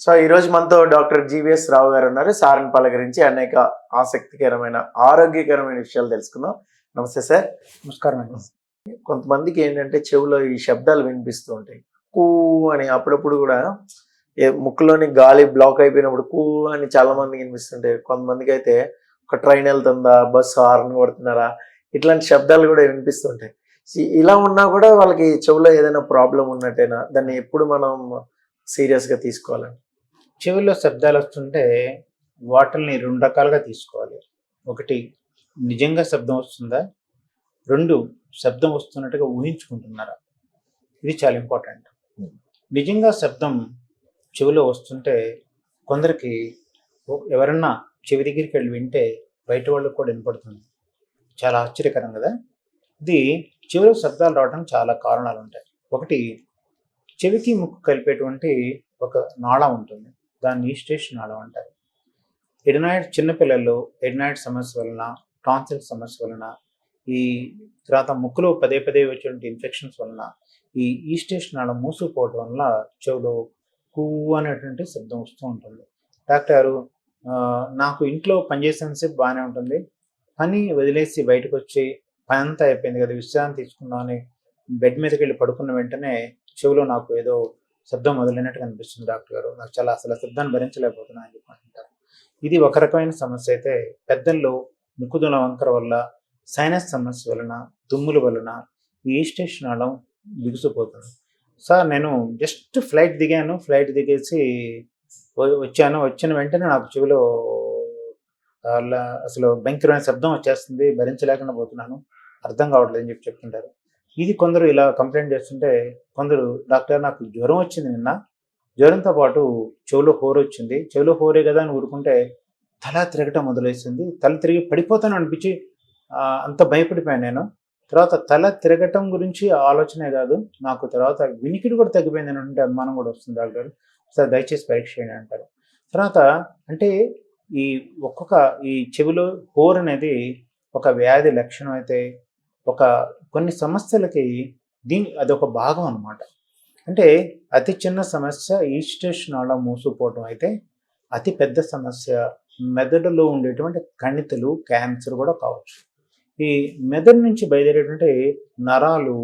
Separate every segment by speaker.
Speaker 1: So ఈరోజు మనతో doctor GVS రావు గారు ఉన్నారు. సార్ని పలకరించి అనేక ఆసక్తికరమైన ఆరోగ్యకరమైన విషయాలు తెలుసుకుందాం. నమస్తే సార్.
Speaker 2: నమస్కారం అండి.
Speaker 1: కొంతమందికి ఏంటంటే చెవులో ఈ శబ్దాలు వినిపిస్తూ ఉంటాయి. కూ అని అప్పుడప్పుడు కూడా ముక్కులోని గాలి బ్లాక్ అయిపోయినప్పుడు కూ అని చాలా మందికి వినిపిస్తుంటాయి. కొంతమందికి అయితే ఒక ట్రైన్ వెళ్తుందా, బస్సు హార్న్ కొడుతున్నారా, ఇట్లాంటి శబ్దాలు కూడా వినిపిస్తుంటాయి. ఇలా ఉన్నా కూడా వాళ్ళకి చెవులో ఏదైనా ప్రాబ్లం ఉన్నట్టేనా? దాన్ని ఎప్పుడు మనం సీరియస్గా తీసుకోవాలండి?
Speaker 2: చెవుల్లో శబ్దాలు వస్తుంటే వాటిల్ని 2 రకాలుగా తీసుకోవాలి. ఒకటి, నిజంగా శబ్దం వస్తుందా? 2, శబ్దం వస్తున్నట్టుగా ఊహించుకుంటున్నారా? ఇది చాలా ఇంపార్టెంట్. నిజంగా శబ్దం చెవిలో వస్తుంటే కొందరికి ఎవరన్నా చెవి దగ్గరికి వెళ్ళి వింటే బయట వాళ్ళకి కూడా వినపడుతుంది. చాలా ఆశ్చర్యకరం కదా. ఇది చెవిలో శబ్దాలు రావడానికి చాలా కారణాలు ఉంటాయి. ఒకటి, చెవికి ముక్కు కలిపేటువంటి ఒక నాళం ఉంటుంది. దాన్ని ఈస్టేషన్ నాళం అంటారు. ఎడినాయిడ్ చిన్నపిల్లల్లో ఎడినాయిడ్ సమస్య వలన, టాన్సిల్ సమస్య వలన, ఈ తర్వాత ముక్కులో పదే పదే వచ్చేటువంటి ఇన్ఫెక్షన్స్ వలన ఈ ఈస్టేషన్ నాళం మూసుకుపోవడం వలన చెవిలో కూ అనేటువంటి శబ్దం వస్తూ ఉంటుంది. డాక్టర్ నాకు ఇంట్లో పనిచేసేంతసేపు బాగానే ఉంటుంది, పని వదిలేసి బయటకు వచ్చి పని అంతా అయిపోయింది కదా, విశ్రాంతి తీసుకుందామని బెడ్ మీదకి వెళ్ళి పడుకున్న వెంటనే చెవిలో నాకు ఏదో శబ్దం మొదలైనట్టుగా అనిపిస్తుంది డాక్టర్ గారు, నాకు చాలా అసలు శబ్దాన్ని భరించలేకపోతున్నాను అని చెప్పంటారు. ఇది ఒక రకమైన సమస్య. అయితే పెద్దల్లో ముక్కుదుల వంకర వల్ల, సైనస్ సమస్య వలన, తుమ్ముల వలన ఈ ఈస్టేషన్ నాళం బిగుసిపోతుంది. సార్ నేను జస్ట్ ఫ్లైట్ దిగాను, ఫ్లైట్ దిగేసి వచ్చాను, వచ్చిన వెంటనే నాకు చెవిలో అసలు భయంకరమైన శబ్దం వచ్చేస్తుంది, భరించలేకుండా పోతున్నాను, అర్థం కావట్లేదు అని చెప్తుంటారు. ఇది కొందరు ఇలా కంప్లైంట్ చేస్తుంటే, కొందరు డాక్టర్ నాకు జ్వరం వచ్చింది నిన్న, జ్వరంతో పాటు చెవిలో హోరు వచ్చింది, చెవిలో హోరే కదా అని ఊరుకుంటే తల తిరగటం మొదలైసింది, తల తిరిగి పడిపోతాను అనిపించి అంత భయపడిపోయాను నేను. తర్వాత తల తిరగటం గురించి ఆలోచనే కాదు, నాకు తర్వాత వినికిడి కూడా తగ్గిపోయింది అంటే అనుమానం కూడా వస్తుంది డాక్టర్, సార్ దయచేసి పరీక్ష చేయండి అంటారు. తర్వాత అంటే ఈ చెవిలో హోర్ అనేది ఒక వ్యాధి లక్షణం అయితే, కొన్ని సమస్యలకి అదొక భాగం అన్నమాట. అంటే అతి చిన్న సమస్య ఈస్టేషన్ నాళం మూసుకుపోవటం అయితే, అతి పెద్ద సమస్య మెదడులో ఉండేటువంటి కణితులు, క్యాన్సర్ కూడా కావచ్చు. ఈ మెదడు నుంచి బయలుదేరేటువంటి నరాలు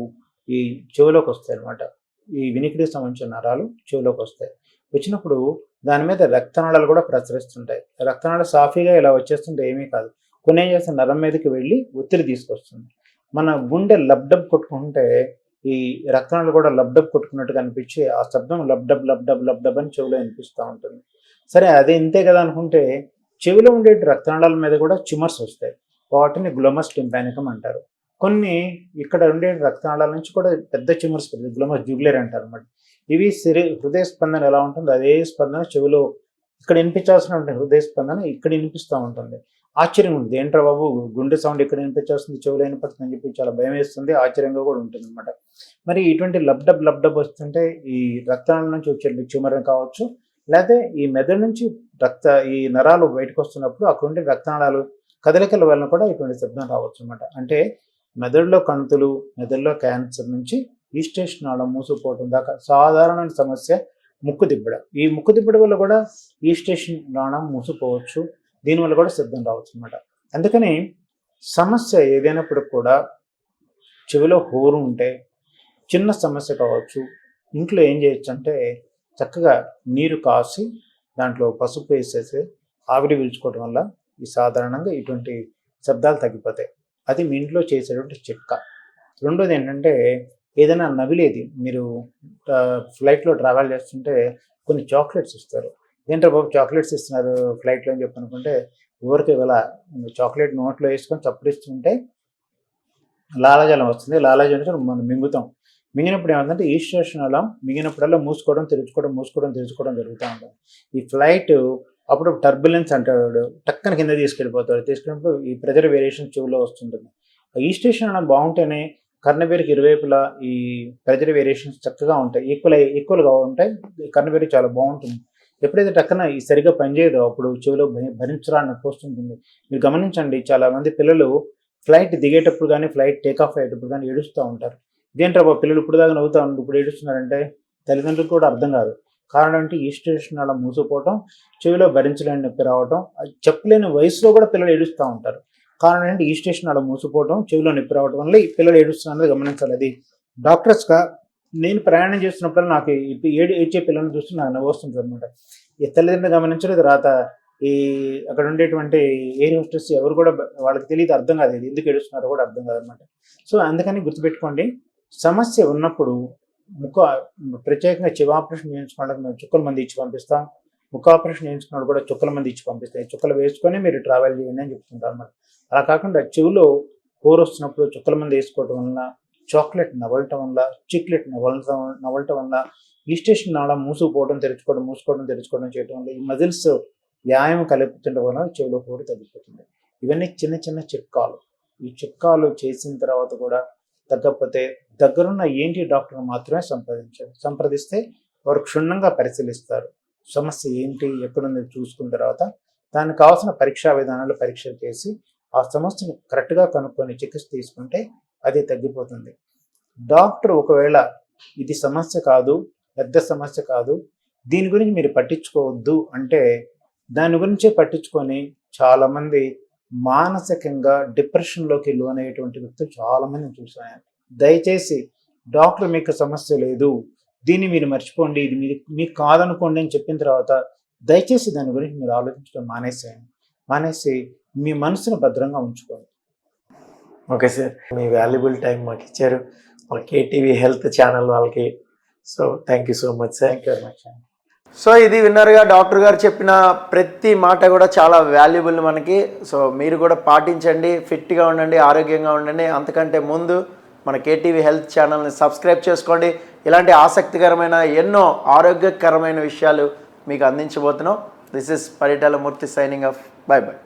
Speaker 2: ఈ చెవిలోకి వస్తాయి అన్నమాట. ఈ వినికిడికి సంబంధించిన నరాలు చెవిలోకి వస్తాయి. వచ్చినప్పుడు దాని మీద రక్తనాళాలు కూడా ప్రసరిస్తుంటాయి. రక్తనాళాలు సాఫీగా ఇలా వచ్చేస్తుంటే ఏమీ కాదు, కొన్ని ఏం చేస్తే నరం మీదకి వెళ్ళి ఒత్తిడి తీసుకొస్తుంది. మన గుండె లబ్డబ్ కొట్టుకుంటే ఈ రక్తనాళాలు కూడా లబ్డబ్ కొట్టుకున్నట్టుగా అనిపించి ఆ శబ్దం లబ్డబ్ లబ్డబ్ లబ్డబ్ అని చెవిలో వినిపిస్తూ ఉంటుంది. సరే అదే ఇంతే కదా అనుకుంటే, చెవిలో ఉండే రక్తనాళాల మీద కూడా ట్యూమర్స్ వస్తాయి. వాటిని గ్లోమస్ టింపానికం అంటారు. కొన్ని ఇక్కడ ఉండే రక్తనాళాల నుంచి కూడా పెద్ద ట్యూమర్స్ పెద్దది, గ్లోమస్ జుగులేర్ అంటారు అన్నమాట. ఇవి హృదయ స్పందన ఎలా ఉంటుందో అదే స్పందన చెవిలో, ఇక్కడ వినిపించాల్సిన హృదయ స్పందన ఇక్కడ వినిపిస్తూ ఉంటుంది. ఆశ్చర్యం ఉంటుంది, ఏంట్రా బాబు గుండె సౌండ్ ఇక్కడ వినిపించాల్సింది చెవిలో వినపడుతుంది అని చెప్పి చాలా భయం వేస్తుంది, ఆశ్చర్యంగా కూడా ఉంటుంది అనమాట. మరి ఇటువంటి లబ్డబ్ లబ్డబ్ వస్తుంటే ఈ రక్తనాళం నుంచి వచ్చే ట్యూమర్ కావచ్చు, లేకపోతే ఈ మెదడు నుంచి ఈ నరాలు బయటకు వస్తున్నప్పుడు అక్కడ ఉండే రక్తనాళాలు కదలికల వలన కూడా ఇటువంటి శబ్దం రావచ్చు అనమాట. అంటే మెదడులో కణుతులు, మెదడులో క్యాన్సర్ నుంచి ఈస్టేషన్ నాళం మూసుకుపోవడం దాకా సాధారణమైన సమస్య ముక్కు దిబ్బడ. ఈ ముక్కు దిబ్బడ వల్ల కూడా ఈస్టేషన్ నాళం మూసుకుపోవచ్చు, దీనివల్ల కూడా శబ్దం రావచ్చు అనమాట. అందుకని సమస్య ఏదైనప్పుడు కూడా చెవిలో హోరు ఉంటే, చిన్న సమస్య కావచ్చు, ఇంట్లో ఏం చేయొచ్చు అంటే చక్కగా నీరు కాసి దాంట్లో పసుపు వేసేసి ఆవిరి పీల్చుకోవడం వల్ల ఈ సాధారణంగా ఇటువంటి శబ్దాలు తగ్గిపోతాయి. అది మీ ఇంట్లో చేసేటువంటి చిట్కా. రెండోది ఏంటంటే, ఏదైనా నవిలేది, మీరు ఫ్లైట్లో ట్రావెల్ చేస్తుంటే కొన్ని చాక్లెట్స్ ఇస్తారు, ఏంటో బాబు చాక్లెట్స్ ఇస్తున్నారు ఫ్లైట్లో అని చెప్పి అనుకుంటే, ఊరికి ఇలా చాక్లెట్ నోట్లో వేసుకొని చప్పరిస్తుంటే లాలాజలం వస్తుంది. లాలాజలం అంటే మనం మింగుతాం, మింగినప్పుడు ఏమంటే ఈస్టేషన్ నాళం మింగినప్పుడల్లా మూసుకోవడం తెరుచుకోవడం, మూసుకోవడం తెరుచుకోవడం జరుగుతూ ఉంటుంది. ఈ ఫ్లైట్ అప్పుడు టర్బులెన్స్ అంటాడు, టక్కన కింద తీసుకెళ్ళిపోతాడు, తీసుకెళ్ళినప్పుడు ఈ ప్రెజర్ వేరియేషన్ చెవిలో వస్తుంటుంది. ఈస్టేషన్ నాళం బాగుంటేనే కర్ణబేరికి ఇరువైపులా ఈ ప్రెజర్ వేరియేషన్స్ చక్కగా ఉంటాయి, ఈక్వల్గా ఉంటాయి, కర్ణబేరి చాలా బాగుంటుంది. ఎప్పుడైతే టక్కన ఈ సరిగ్గా పనిచేయదో అప్పుడు చెవిలో భరించరాని నొప్పి వస్తుంటుంది. మీరు గమనించండి, చాలామంది పిల్లలు ఫ్లైట్ దిగేటప్పుడు కానీ ఫ్లైట్ టేకాఫ్ అయ్యేటప్పుడు కానీ ఏడుస్తూ ఉంటారు. ఇదేంట్రా బాబు పిల్లలు ఇప్పుడు దాకా నవ్వుతా ఉంటారు, ఇప్పుడు ఏడుస్తున్నారంటే తల్లిదండ్రులకు కూడా అర్థం కాదు. కారణం అంటే ఈస్ట్రేషన్ నాళం మూసుకుపోవటం, చెవిలో భరించలేని నొప్పి రావటం, అది చెప్పలేని వయసులో కూడా పిల్లలు ఏడుస్తూ ఉంటారు. కారణం ఏంటి? ఈస్ట్రేషన్ నాళం మూసుకుపోవటం, చెవిలో నొప్పి రావటం వల్ల ఈ పిల్లలు ఏడుస్తున్నది గమనించాలి. అది డాక్టర్స్గా నేను ప్రయాణం చేస్తున్నప్పుడు నాకు ఏడ్చే పిల్లల్ని చూస్తే నాకు నవ్వు వస్తుంది అనమాట. ఈ తల్లిదండ్రులు గమనించడం, తర్వాత ఈ అక్కడ ఉండేటువంటి ఎయిర్ హోస్టెస్ ఎవరు కూడా వాళ్ళకి తెలియదు, అర్థం కాదు, ఇది ఎందుకు ఏడుస్తున్నారో కూడా అర్థం కాదనమాట. సో అందుకని గుర్తుపెట్టుకోండి, సమస్య ఉన్నప్పుడు ప్రత్యేకంగా చెవి ఆపరేషన్ చేయించుకోవడానికి మేము చుక్కల మంది ఇచ్చి పంపిస్తాం. ముఖ ఆపరేషన్ చేయించుకున్నాడు కూడా చుక్కల మంది ఇచ్చి పంపిస్తాయి. చుక్కలు వేసుకొని మీరు ట్రావెల్ చేయండి అని చెప్తుంటారు అన్నమాట. అలా కాకుండా చెవిలో కోర్ వస్తున్నప్పుడు చుక్కల మంది వేసుకోవటం వలన, చాక్లెట్ నవలటం వల్ల, చిక్లెట్ నవలటం వల్ల, ఈస్టేషన్ నాళం మూసుకుపోవడం తెరుచుకోవడం చేయడం వల్ల, ఈ మజిల్స్ వ్యాయామం కలుపుతుండడం వల్ల చెవిలో కోరి తగ్గిపోతుంది. ఇవన్నీ చిన్న చిన్న చిట్కాలు. ఈ చిట్కాలు చేసిన తర్వాత కూడా తగ్గకపోతే దగ్గరున్న ఏంటి డాక్టర్ మాత్రమే సంప్రదిస్తే వారు క్షుణ్ణంగా పరిశీలిస్తారు. సమస్య ఏంటి, ఎక్కడుంది చూసుకున్న తర్వాత దానికి కావాల్సిన పరీక్షా విధానాలు పరీక్షలు చేసి ఆ సమస్యను కరెక్ట్గా కనుక్కొని చికిత్స తీసుకుంటే అది తగ్గిపోతుంది. డాక్టర్ ఒకవేళ ఇది సమస్య కాదు, పెద్ద సమస్య కాదు, దీని గురించి మీరు పట్టించుకోవద్దు అంటే దాని గురించే పట్టించుకొని చాలామంది మానసికంగా డిప్రెషన్లోకి లోనయ్యేటువంటి వ్యక్తులు చాలామంది చూసాను. దయచేసి డాక్టర్ మీకు సమస్య లేదు, దీన్ని మీరు మర్చిపోండి, ఇది మీకు కాదనుకోండి అని చెప్పిన తర్వాత దయచేసి దాని గురించి మీరు ఆలోచించడం మానేసి మీ మనసును భద్రంగా ఉంచుకోండి.
Speaker 1: ఓకే సార్, మీ వాల్యుబుల్ టైం మాకు ఇచ్చారు, మా కేటీవీ హెల్త్ ఛానల్ వాళ్ళకి. So thank you so much sir.
Speaker 2: Thank you very much.
Speaker 1: So ఇది విన్నర్గా డాక్టర్ గారు చెప్పిన ప్రతి మాట కూడా చాలా వాల్యుబుల్ మనకి. సో మీరు కూడా పాటించండి, ఫిట్గా ఉండండి, ఆరోగ్యంగా ఉండండి. అంతకంటే ముందు మన కేటీవీ హెల్త్ ఛానల్ని సబ్స్క్రైబ్ చేసుకోండి. ఇలాంటి ఆసక్తికరమైన ఎన్నో ఆరోగ్యకరమైన విషయాలు మీకు అందించబోతున్నాం. This is Paritala Murthy signing off. Bye by.